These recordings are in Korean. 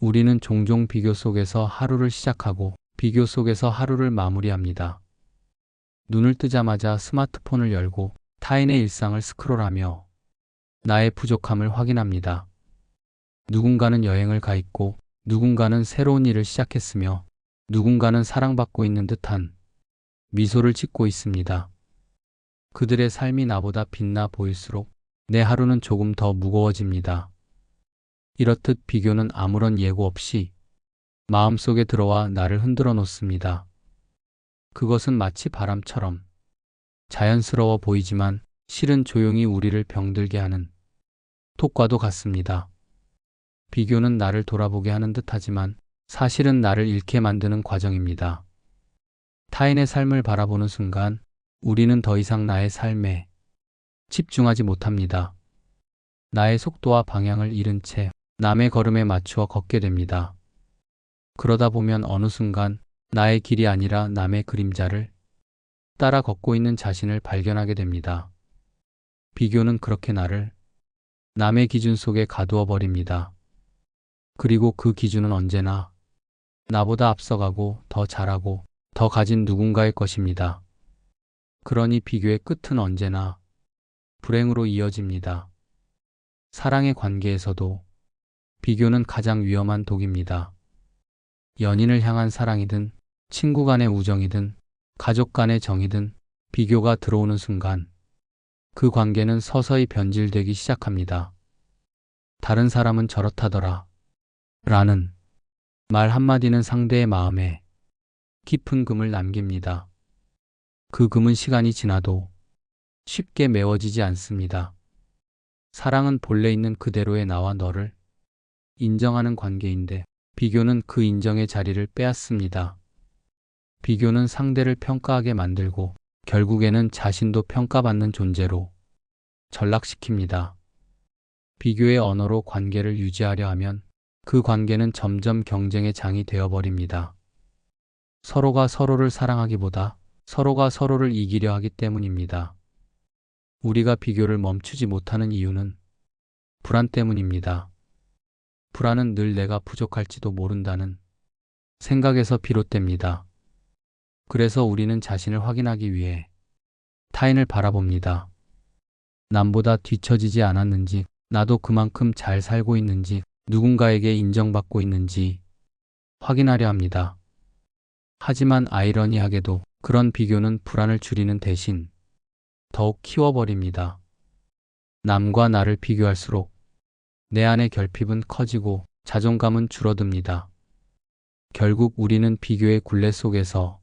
우리는 종종 비교 속에서 하루를 시작하고 비교 속에서 하루를 마무리합니다. 눈을 뜨자마자 스마트폰을 열고 타인의 일상을 스크롤하며 나의 부족함을 확인합니다. 누군가는 여행을 가 있고 누군가는 새로운 일을 시작했으며 누군가는 사랑받고 있는 듯한 미소를 짓고 있습니다. 그들의 삶이 나보다 빛나 보일수록 내 하루는 조금 더 무거워집니다. 이렇듯 비교는 아무런 예고 없이 마음속에 들어와 나를 흔들어 놓습니다. 그것은 마치 바람처럼 자연스러워 보이지만 실은 조용히 우리를 병들게 하는 톡과도 같습니다. 비교는 나를 돌아보게 하는 듯하지만 사실은 나를 잃게 만드는 과정입니다. 타인의 삶을 바라보는 순간 우리는 더 이상 나의 삶에 집중하지 못합니다. 나의 속도와 방향을 잃은 채 남의 걸음에 맞추어 걷게 됩니다. 그러다 보면 어느 순간 나의 길이 아니라 남의 그림자를 따라 걷고 있는 자신을 발견하게 됩니다. 비교는 그렇게 나를 남의 기준 속에 가두어 버립니다. 그리고 그 기준은 언제나 나보다 앞서가고 더 잘하고 더 가진 누군가의 것입니다. 그러니 비교의 끝은 언제나 불행으로 이어집니다. 사랑의 관계에서도 비교는 가장 위험한 독입니다. 연인을 향한 사랑이든 친구 간의 우정이든 가족 간의 정이든 비교가 들어오는 순간 그 관계는 서서히 변질되기 시작합니다. 다른 사람은 저렇다더라 라는 말 한마디는 상대의 마음에 깊은 금을 남깁니다. 그 금은 시간이 지나도 쉽게 메워지지 않습니다. 사랑은 본래 있는 그대로의 나와 너를 인정하는 관계인데 비교는 그 인정의 자리를 빼앗습니다. 비교는 상대를 평가하게 만들고 결국에는 자신도 평가받는 존재로 전락시킵니다. 비교의 언어로 관계를 유지하려 하면 그 관계는 점점 경쟁의 장이 되어버립니다. 서로가 서로를 사랑하기보다 서로가 서로를 이기려 하기 때문입니다. 우리가 비교를 멈추지 못하는 이유는 불안 때문입니다. 불안은 늘 내가 부족할지도 모른다는 생각에서 비롯됩니다. 그래서 우리는 자신을 확인하기 위해 타인을 바라봅니다. 남보다 뒤처지지 않았는지, 나도 그만큼 잘 살고 있는지, 누군가에게 인정받고 있는지 확인하려 합니다. 하지만 아이러니하게도 그런 비교는 불안을 줄이는 대신 더욱 키워버립니다. 남과 나를 비교할수록 내 안의 결핍은 커지고 자존감은 줄어듭니다. 결국 우리는 비교의 굴레 속에서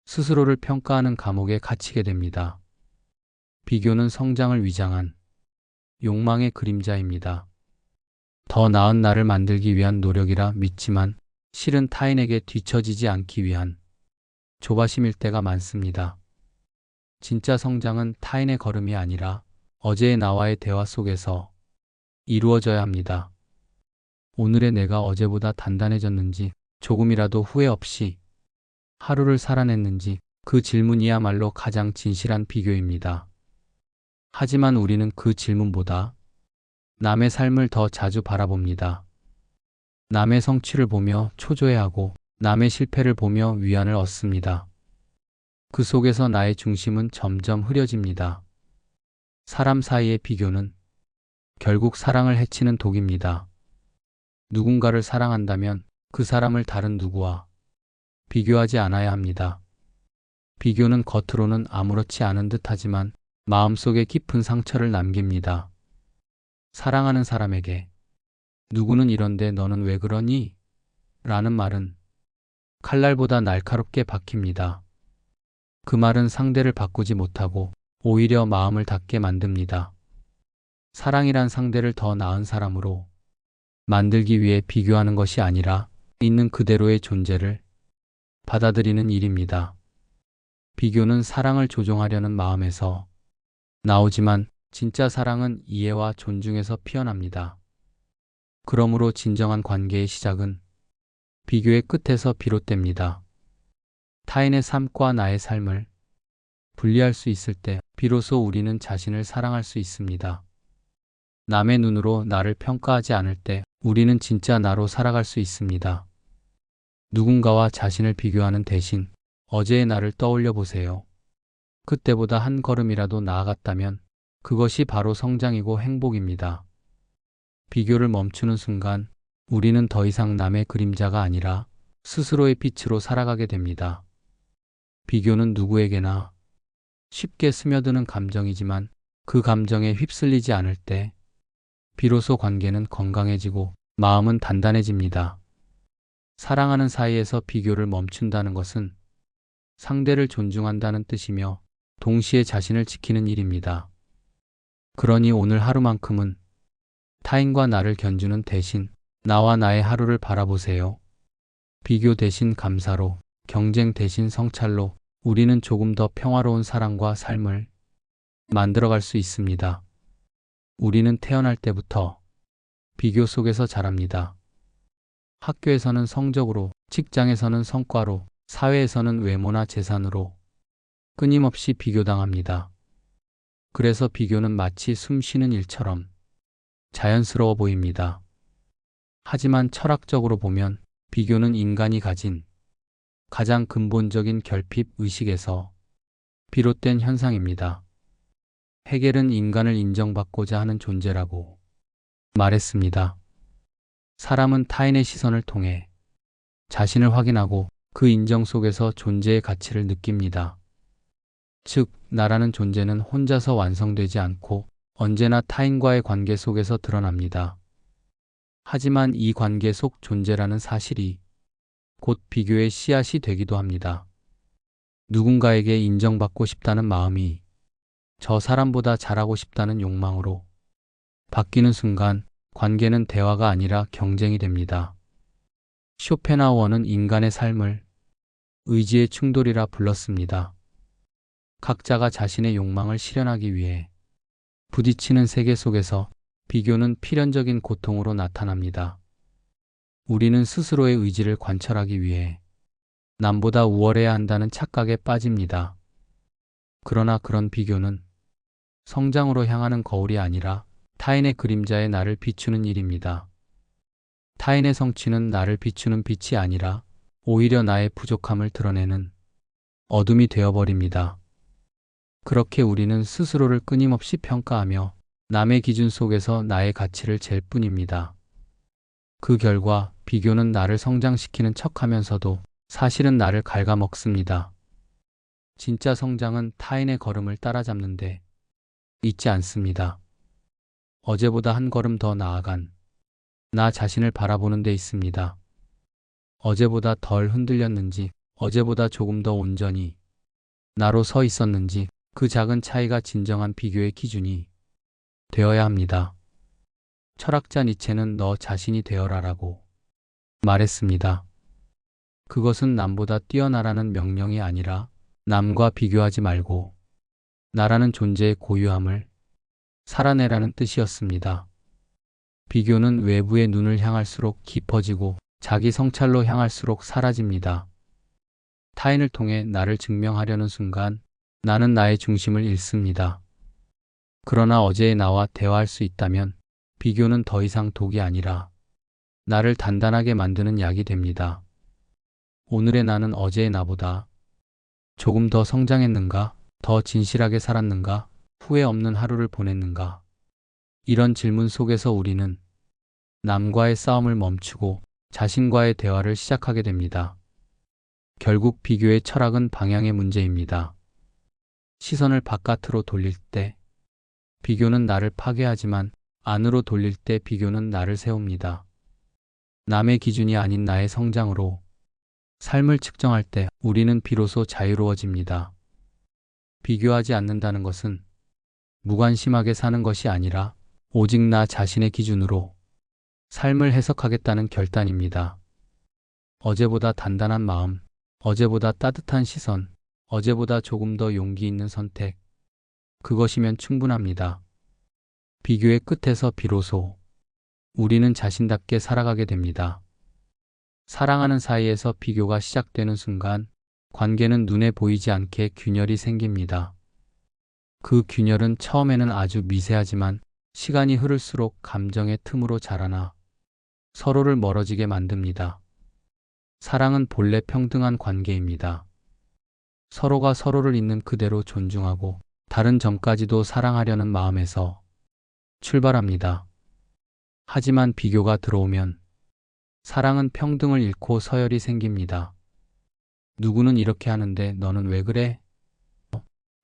스스로를 평가하는 감옥에 갇히게 됩니다. 비교는 성장을 위장한 욕망의 그림자입니다. 더 나은 나를 만들기 위한 노력이라 믿지만 실은 타인에게 뒤처지지 않기 위한 조바심일 때가 많습니다. 진짜 성장은 타인의 걸음이 아니라 어제의 나와의 대화 속에서 이루어져야 합니다. 오늘의 내가 어제보다 단단해졌는지, 조금이라도 후회 없이 하루를 살아냈는지, 그 질문이야말로 가장 진실한 비교입니다. 하지만 우리는 그 질문보다 남의 삶을 더 자주 바라봅니다. 남의 성취를 보며 초조해하고 남의 실패를 보며 위안을 얻습니다. 그 속에서 나의 중심은 점점 흐려집니다. 사람 사이의 비교는 결국 사랑을 해치는 독입니다. 누군가를 사랑한다면 그 사람을 다른 누구와 비교하지 않아야 합니다. 비교는 겉으로는 아무렇지 않은 듯하지만 마음속에 깊은 상처를 남깁니다. 사랑하는 사람에게 누구는 이런데 너는 왜 그러니? 라는 말은 칼날보다 날카롭게 박힙니다. 그 말은 상대를 바꾸지 못하고 오히려 마음을 닫게 만듭니다. 사랑이란 상대를 더 나은 사람으로 만들기 위해 비교하는 것이 아니라 있는 그대로의 존재를 받아들이는 일입니다. 비교는 사랑을 조종하려는 마음에서 나오지만 진짜 사랑은 이해와 존중에서 피어납니다. 그러므로 진정한 관계의 시작은 비교의 끝에서 비롯됩니다. 타인의 삶과 나의 삶을 분리할 수 있을 때 비로소 우리는 자신을 사랑할 수 있습니다. 남의 눈으로 나를 평가하지 않을 때 우리는 진짜 나로 살아갈 수 있습니다. 누군가와 자신을 비교하는 대신 어제의 나를 떠올려 보세요. 그때보다 한 걸음이라도 나아갔다면 그것이 바로 성장이고 행복입니다. 비교를 멈추는 순간 우리는 더 이상 남의 그림자가 아니라 스스로의 빛으로 살아가게 됩니다. 비교는 누구에게나 쉽게 스며드는 감정이지만 그 감정에 휩쓸리지 않을 때 비로소 관계는 건강해지고 마음은 단단해집니다. 사랑하는 사이에서 비교를 멈춘다는 것은 상대를 존중한다는 뜻이며 동시에 자신을 지키는 일입니다. 그러니 오늘 하루만큼은 타인과 나를 견주는 대신 나와 나의 하루를 바라보세요. 비교 대신 감사로, 경쟁 대신 성찰로 우리는 조금 더 평화로운 사랑과 삶을 만들어갈 수 있습니다. 우리는 태어날 때부터 비교 속에서 자랍니다. 학교에서는 성적으로, 직장에서는 성과로, 사회에서는 외모나 재산으로 끊임없이 비교당합니다. 그래서 비교는 마치 숨 쉬는 일처럼 자연스러워 보입니다. 하지만 철학적으로 보면 비교는 인간이 가진 가장 근본적인 결핍 의식에서 비롯된 현상입니다. 헤겔은 인간을 인정받고자 하는 존재라고 말했습니다. 사람은 타인의 시선을 통해 자신을 확인하고 그 인정 속에서 존재의 가치를 느낍니다. 즉, 나라는 존재는 혼자서 완성되지 않고 언제나 타인과의 관계 속에서 드러납니다. 하지만 이 관계 속 존재라는 사실이 곧 비교의 씨앗이 되기도 합니다. 누군가에게 인정받고 싶다는 마음이 저 사람보다 잘하고 싶다는 욕망으로 바뀌는 순간 관계는 대화가 아니라 경쟁이 됩니다. 쇼펜하우어는 인간의 삶을 의지의 충돌이라 불렀습니다. 각자가 자신의 욕망을 실현하기 위해 부딪히는 세계 속에서 비교는 필연적인 고통으로 나타납니다. 우리는 스스로의 의지를 관철하기 위해 남보다 우월해야 한다는 착각에 빠집니다. 그러나 그런 비교는 성장으로 향하는 거울이 아니라 타인의 그림자에 나를 비추는 일입니다. 타인의 성취는 나를 비추는 빛이 아니라 오히려 나의 부족함을 드러내는 어둠이 되어버립니다. 그렇게 우리는 스스로를 끊임없이 평가하며 남의 기준 속에서 나의 가치를 잴 뿐입니다. 그 결과 비교는 나를 성장시키는 척하면서도 사실은 나를 갉아먹습니다. 진짜 성장은 타인의 걸음을 따라잡는데 있지 않습니다. 어제보다 한 걸음 더 나아간 나 자신을 바라보는 데 있습니다. 어제보다 덜 흔들렸는지, 어제보다 조금 더 온전히 나로 서 있었는지, 그 작은 차이가 진정한 비교의 기준이 되어야 합니다. 철학자 니체는 너 자신이 되어라라고 말했습니다. 그것은 남보다 뛰어나라는 명령이 아니라 남과 비교하지 말고 나라는 존재의 고유함을 살아내라는 뜻이었습니다. 비교는 외부의 눈을 향할수록 깊어지고 자기 성찰로 향할수록 사라집니다. 타인을 통해 나를 증명하려는 순간 나는 나의 중심을 잃습니다. 그러나 어제의 나와 대화할 수 있다면 비교는 더 이상 독이 아니라 나를 단단하게 만드는 약이 됩니다. 오늘의 나는 어제의 나보다 조금 더 성장했는가? 더 진실하게 살았는가? 후회 없는 하루를 보냈는가? 이런 질문 속에서 우리는 남과의 싸움을 멈추고 자신과의 대화를 시작하게 됩니다. 결국 비교의 철학은 방향의 문제입니다. 시선을 바깥으로 돌릴 때 비교는 나를 파괴하지만 안으로 돌릴 때 비교는 나를 세웁니다. 남의 기준이 아닌 나의 성장으로 삶을 측정할 때 우리는 비로소 자유로워집니다. 비교하지 않는다는 것은 무관심하게 사는 것이 아니라 오직 나 자신의 기준으로 삶을 해석하겠다는 결단입니다. 어제보다 단단한 마음, 어제보다 따뜻한 시선, 어제보다 조금 더 용기 있는 선택, 그것이면 충분합니다. 비교의 끝에서 비로소 우리는 자신답게 살아가게 됩니다. 사랑하는 사이에서 비교가 시작되는 순간 관계는 눈에 보이지 않게 균열이 생깁니다. 그 균열은 처음에는 아주 미세하지만 시간이 흐를수록 감정의 틈으로 자라나 서로를 멀어지게 만듭니다. 사랑은 본래 평등한 관계입니다. 서로가 서로를 있는 그대로 존중하고 다른 점까지도 사랑하려는 마음에서 출발합니다. 하지만 비교가 들어오면 사랑은 평등을 잃고 서열이 생깁니다. 누구는 이렇게 하는데 너는 왜 그래?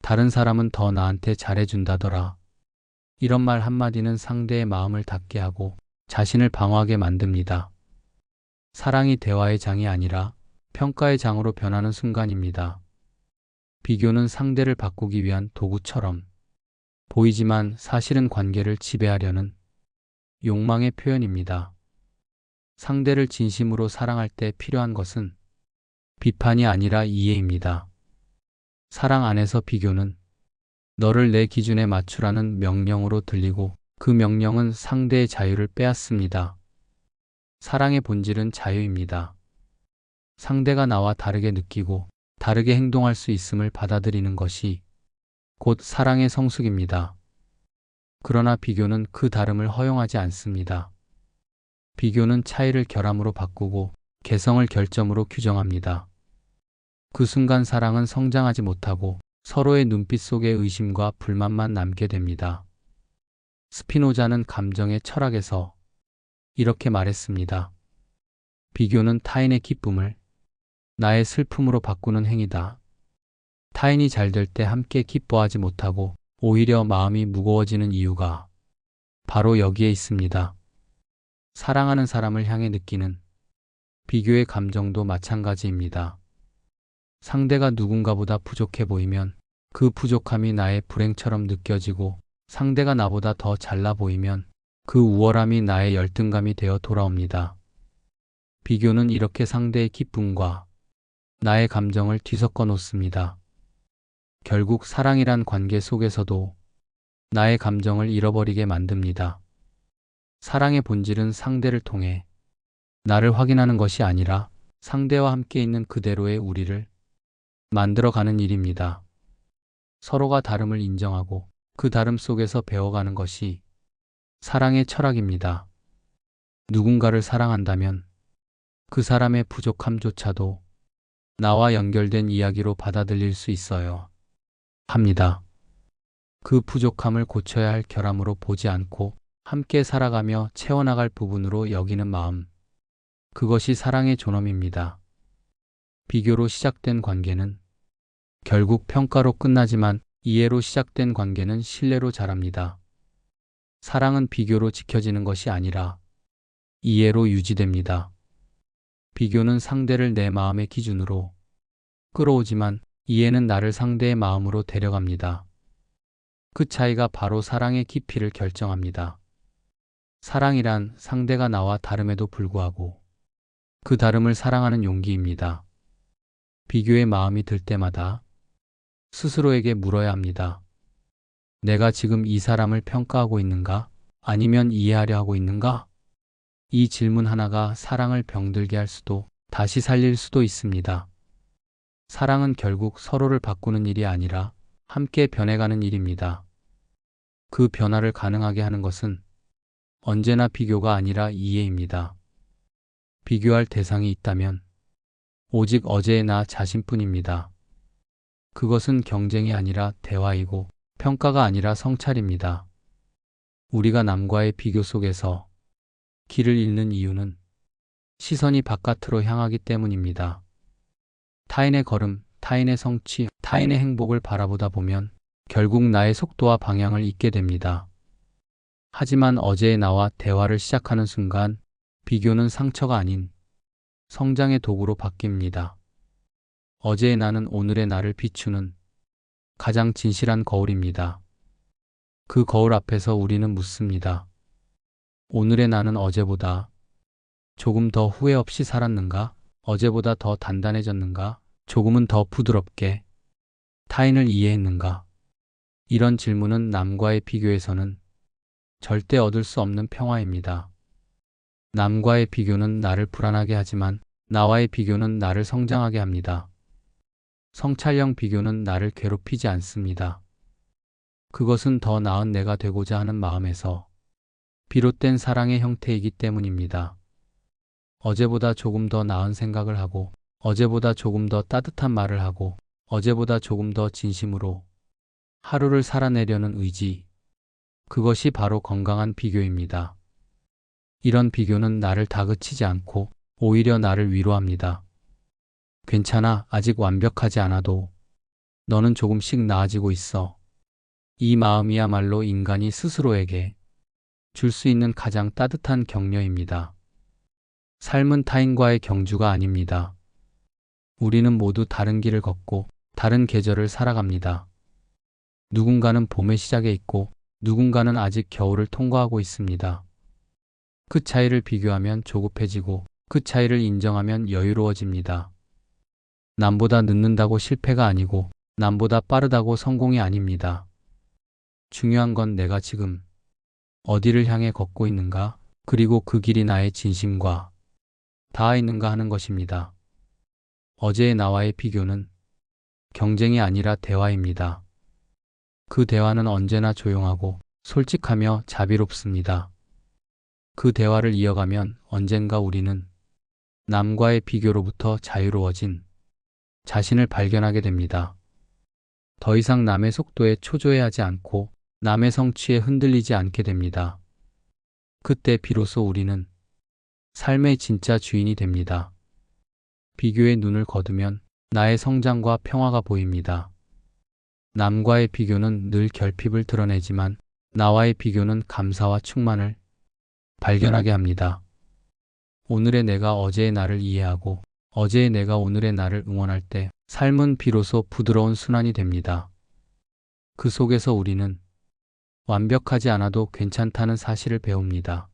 다른 사람은 더 나한테 잘해준다더라. 이런 말 한마디는 상대의 마음을 닫게 하고 자신을 방어하게 만듭니다. 사랑이 대화의 장이 아니라 평가의 장으로 변하는 순간입니다. 비교는 상대를 바꾸기 위한 도구처럼 보이지만 사실은 관계를 지배하려는 욕망의 표현입니다. 상대를 진심으로 사랑할 때 필요한 것은 비판이 아니라 이해입니다. 사랑 안에서 비교는 너를 내 기준에 맞추라는 명령으로 들리고 그 명령은 상대의 자유를 빼앗습니다. 사랑의 본질은 자유입니다. 상대가 나와 다르게 느끼고 다르게 행동할 수 있음을 받아들이는 것이 곧 사랑의 성숙입니다. 그러나 비교는 그 다름을 허용하지 않습니다. 비교는 차이를 결함으로 바꾸고 개성을 결점으로 규정합니다. 그 순간 사랑은 성장하지 못하고 서로의 눈빛 속에 의심과 불만만 남게 됩니다. 스피노자는 감정의 철학에서 이렇게 말했습니다. 비교는 타인의 기쁨을 나의 슬픔으로 바꾸는 행위다. 타인이 잘 될 때 함께 기뻐하지 못하고 오히려 마음이 무거워지는 이유가 바로 여기에 있습니다. 사랑하는 사람을 향해 느끼는 비교의 감정도 마찬가지입니다. 상대가 누군가보다 부족해 보이면 그 부족함이 나의 불행처럼 느껴지고 상대가 나보다 더 잘나 보이면 그 우월함이 나의 열등감이 되어 돌아옵니다. 비교는 이렇게 상대의 기쁨과 나의 감정을 뒤섞어 놓습니다. 결국 사랑이란 관계 속에서도 나의 감정을 잃어버리게 만듭니다. 사랑의 본질은 상대를 통해 나를 확인하는 것이 아니라 상대와 함께 있는 그대로의 우리를 만들어가는 일입니다. 서로가 다름을 인정하고 그 다름 속에서 배워가는 것이 사랑의 철학입니다. 누군가를 사랑한다면 그 사람의 부족함조차도 나와 연결된 이야기로 받아들일 수 있어요. 합니다. 그 부족함을 고쳐야 할 결함으로 보지 않고 함께 살아가며 채워나갈 부분으로 여기는 마음. 그것이 사랑의 존엄입니다. 비교로 시작된 관계는 결국 평가로 끝나지만 이해로 시작된 관계는 신뢰로 자랍니다. 사랑은 비교로 지켜지는 것이 아니라 이해로 유지됩니다. 비교는 상대를 내 마음의 기준으로 끌어오지만 이해는 나를 상대의 마음으로 데려갑니다. 그 차이가 바로 사랑의 깊이를 결정합니다. 사랑이란 상대가 나와 다름에도 불구하고 그 다름을 사랑하는 용기입니다. 비교의 마음이 들 때마다 스스로에게 물어야 합니다. 내가 지금 이 사람을 평가하고 있는가? 아니면 이해하려 하고 있는가? 이 질문 하나가 사랑을 병들게 할 수도 다시 살릴 수도 있습니다. 사랑은 결국 서로를 바꾸는 일이 아니라 함께 변해가는 일입니다. 그 변화를 가능하게 하는 것은 언제나 비교가 아니라 이해입니다. 비교할 대상이 있다면 오직 어제의 나 자신뿐입니다. 그것은 경쟁이 아니라 대화이고 평가가 아니라 성찰입니다. 우리가 남과의 비교 속에서 길을 잃는 이유는 시선이 바깥으로 향하기 때문입니다. 타인의 걸음, 타인의 성취, 타인의 행복을 바라보다 보면 결국 나의 속도와 방향을 잊게 됩니다. 하지만 어제의 나와 대화를 시작하는 순간 비교는 상처가 아닌 성장의 도구로 바뀝니다. 어제의 나는 오늘의 나를 비추는 가장 진실한 거울입니다. 그 거울 앞에서 우리는 묻습니다. 오늘의 나는 어제보다 조금 더 후회 없이 살았는가? 어제보다 더 단단해졌는가? 조금은 더 부드럽게 타인을 이해했는가? 이런 질문은 남과의 비교에서는 절대 얻을 수 없는 평화입니다. 남과의 비교는 나를 불안하게 하지만 나와의 비교는 나를 성장하게 합니다. 성찰형 비교는 나를 괴롭히지 않습니다. 그것은 더 나은 내가 되고자 하는 마음에서 비롯된 사랑의 형태이기 때문입니다. 어제보다 조금 더 나은 생각을 하고, 어제보다 조금 더 따뜻한 말을 하고, 어제보다 조금 더 진심으로 하루를 살아내려는 의지. 그것이 바로 건강한 비교입니다. 이런 비교는 나를 다그치지 않고 오히려 나를 위로합니다. 괜찮아, 아직 완벽하지 않아도 너는 조금씩 나아지고 있어. 이 마음이야말로 인간이 스스로에게 줄 수 있는 가장 따뜻한 격려입니다. 삶은 타인과의 경주가 아닙니다. 우리는 모두 다른 길을 걷고 다른 계절을 살아갑니다. 누군가는 봄의 시작에 있고 누군가는 아직 겨울을 통과하고 있습니다. 그 차이를 비교하면 조급해지고 그 차이를 인정하면 여유로워집니다. 남보다 늦는다고 실패가 아니고 남보다 빠르다고 성공이 아닙니다. 중요한 건 내가 지금 어디를 향해 걷고 있는가, 그리고 그 길이 나의 진심과 닿아 있는가 하는 것입니다. 어제의 나와의 비교는 경쟁이 아니라 대화입니다. 그 대화는 언제나 조용하고 솔직하며 자비롭습니다. 그 대화를 이어가면 언젠가 우리는 남과의 비교로부터 자유로워진 자신을 발견하게 됩니다. 더 이상 남의 속도에 초조해하지 않고 남의 성취에 흔들리지 않게 됩니다. 그때 비로소 우리는 삶의 진짜 주인이 됩니다. 비교에 눈을 거두면 나의 성장과 평화가 보입니다. 남과의 비교는 늘 결핍을 드러내지만 나와의 비교는 감사와 충만을 발견하게 합니다. 오늘의 내가 어제의 나를 이해하고 어제의 내가 오늘의 나를 응원할 때 삶은 비로소 부드러운 순환이 됩니다. 그 속에서 우리는 완벽하지 않아도 괜찮다는 사실을 배웁니다.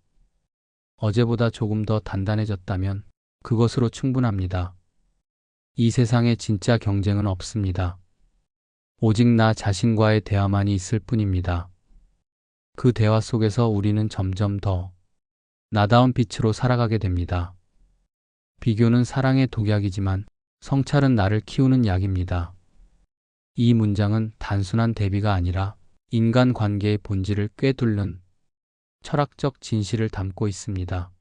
어제보다 조금 더 단단해졌다면 그것으로 충분합니다. 이 세상에 진짜 경쟁은 없습니다. 오직 나 자신과의 대화만이 있을 뿐입니다. 그 대화 속에서 우리는 점점 더 나다운 빛으로 살아가게 됩니다. 비교는 사랑의 독약이지만 성찰은 나를 키우는 약입니다. 이 문장은 단순한 대비가 아니라 인간관계의 본질을 꿰뚫는 철학적 진실을 담고 있습니다.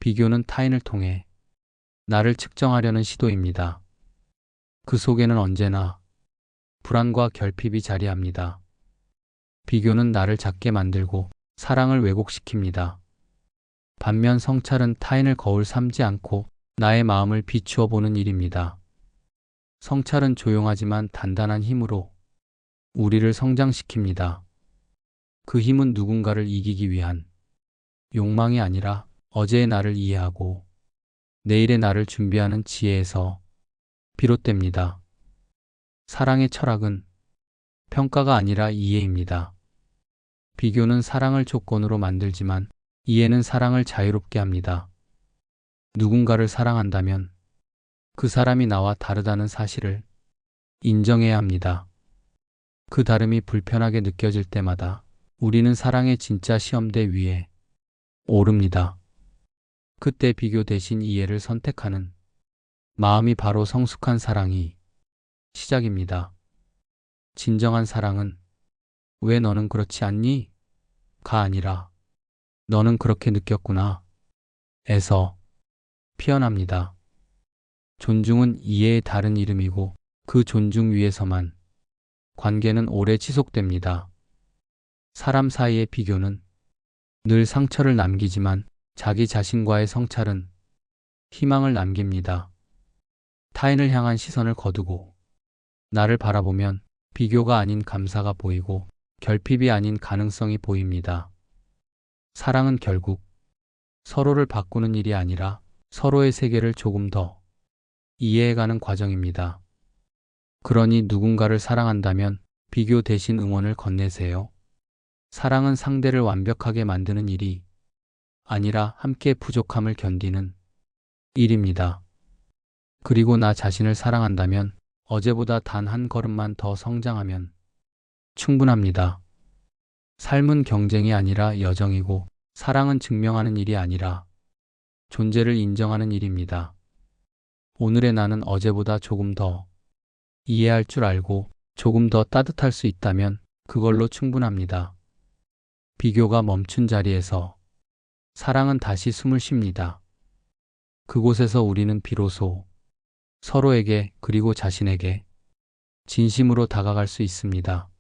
비교는 타인을 통해 나를 측정하려는 시도입니다. 그 속에는 언제나 불안과 결핍이 자리합니다. 비교는 나를 작게 만들고 사랑을 왜곡시킵니다. 반면 성찰은 타인을 거울 삼지 않고 나의 마음을 비추어 보는 일입니다. 성찰은 조용하지만 단단한 힘으로 우리를 성장시킵니다. 그 힘은 누군가를 이기기 위한 욕망이 아니라 어제의 나를 이해하고 내일의 나를 준비하는 지혜에서 비롯됩니다. 사랑의 철학은 평가가 아니라 이해입니다. 비교는 사랑을 조건으로 만들지만 이해는 사랑을 자유롭게 합니다. 누군가를 사랑한다면 그 사람이 나와 다르다는 사실을 인정해야 합니다. 그 다름이 불편하게 느껴질 때마다 우리는 사랑의 진짜 시험대 위에 오릅니다. 그때 비교 대신 이해를 선택하는 마음이 바로 성숙한 사랑이 시작입니다. 진정한 사랑은 왜 너는 그렇지 않니? 가 아니라 너는 그렇게 느꼈구나 에서 피어납니다. 존중은 이해의 다른 이름이고 그 존중 위에서만 관계는 오래 지속됩니다. 사람 사이의 비교는 늘 상처를 남기지만 자기 자신과의 성찰은 희망을 남깁니다. 타인을 향한 시선을 거두고 나를 바라보면 비교가 아닌 감사가 보이고 결핍이 아닌 가능성이 보입니다. 사랑은 결국 서로를 바꾸는 일이 아니라 서로의 세계를 조금 더 이해해가는 과정입니다. 그러니 누군가를 사랑한다면 비교 대신 응원을 건네세요. 사랑은 상대를 완벽하게 만드는 일이 아니라 함께 부족함을 견디는 일입니다. 그리고 나 자신을 사랑한다면 어제보다 단 한 걸음만 더 성장하면 충분합니다. 삶은 경쟁이 아니라 여정이고 사랑은 증명하는 일이 아니라 존재를 인정하는 일입니다. 오늘의 나는 어제보다 조금 더 이해할 줄 알고 조금 더 따뜻할 수 있다면 그걸로 충분합니다. 비교가 멈춘 자리에서 사랑은 다시 숨을 쉽니다. 그곳에서 우리는 비로소 서로에게 그리고 자신에게 진심으로 다가갈 수 있습니다.